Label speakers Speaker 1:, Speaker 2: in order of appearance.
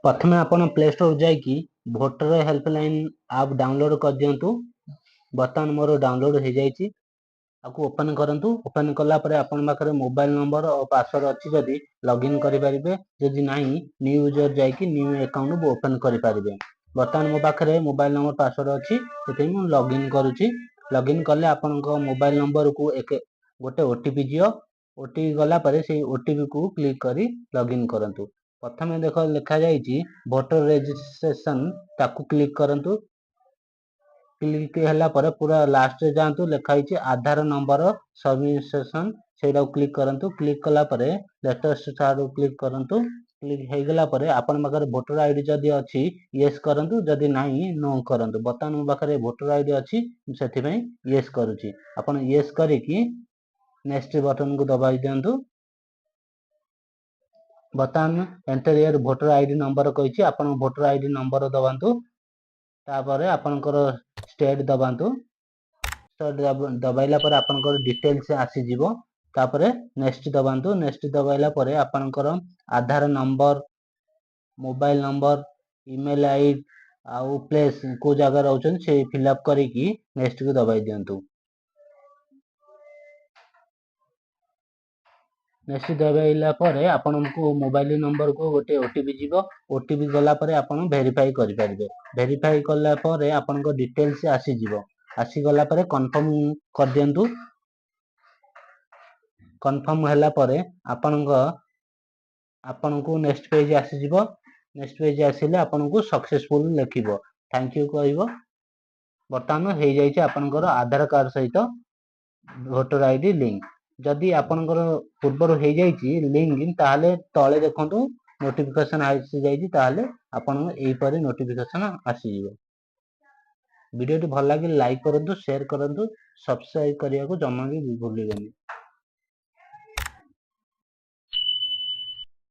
Speaker 1: प्रथम आपण play store जाइए भोटर हेल्पलाइन आप डाउनलोड कर दिंतु। बर्तमान मोर डाउनलोड हो जाइए। आपको ओपन करंतु। ओपन कला परे आपण पाखरे मोबाइल नंबर और पासवर्ड अच्छी जदि लॉगिन करि परिबे, जदि नाही न्यू यूजर जाइए न्यू अकाउंट ओपन करि परिबे। बर्तमान मो पाखरे मोबाइल नंबर पासवर्ड अच्छी सेते मु लॉगिन करूची। लॉगिन कले आपनको मोबाइल नंबर को एक गोटे ओटीपी जियो। ओटीपी गला परे से ओटीपी को क्लिक करी लॉगिन करंतु। प्रथम देख लिखा जाइए भोटर रजिस्ट्रेशन ताकू क्लिक करंतु। क्लिक हैला परे पूरा लास्ट रे जांतु लिखाई आधार नंबर सबमिशन सेटा क्लिक करंतु। क्लिक कला परे लेटेस्ट स्टार क्लिक करंतु। क्लिक हो गला परे आपन पाखरे भोटर आईडी जदि अछि यस करंतु, जदि नाही नो करंतु। बर्तमान मो पाखरे भोटर आईडी अछि सेथि पई यस करूची। आपन यस करिकि नेक्स्ट बटन को दबाई दियंतु। बर्तमान enter your voter ID number कहिछि आपन भोटर आईडी नंबर दबांतु। तापरे आपनकर स्टेट दबांतु। स्टेट दबाइला परे आपनकर डिटेल्स आसी जिवो। तापरे नेक्स्ट दबांतु। नेक्स्ट दबाइला परे आपनकर Aadhaar number, mobile number, email ID आउ प्लेस को जगह रहउछन से फिलअप करिकि नेक्स्ट को दबाई दियंतु। नेक्स्ट दबाइला परे आपनको मोबाइल नंबर को गोटे ओटीपी जीवो। ओटीपी गला परे आपण वेरीफाई करि परिबे। वेरीफाई कला परे आपनको डिटेल्स आसी जिवो। आसी गला परे कंफर्म कर दियंतु। कंफर्म हैला परे आपनको नेक्स्ट पेज आसी जिवो। नेक्स्ट पेज आसिले आपनको सक्सेसफुल लिखिबो थैंक यू कहइबो। बर्तमान हो जाइए आपनकर आधार कार्ड सहित भोटर आईडी लिंक। जदि आपनकर पूर्वर हो जाइए लिंक ताहले तळे देखंतु नोटिफिकेशन आसी जाइए, ताहले आपन एई परे नोटिफिकेशन आसी जिवो। वीडियो टी भल लागे लाइक करंतु, शेयर करंतु, सब्सक्राइब करिया को जम्मा भी भूलिबेनी।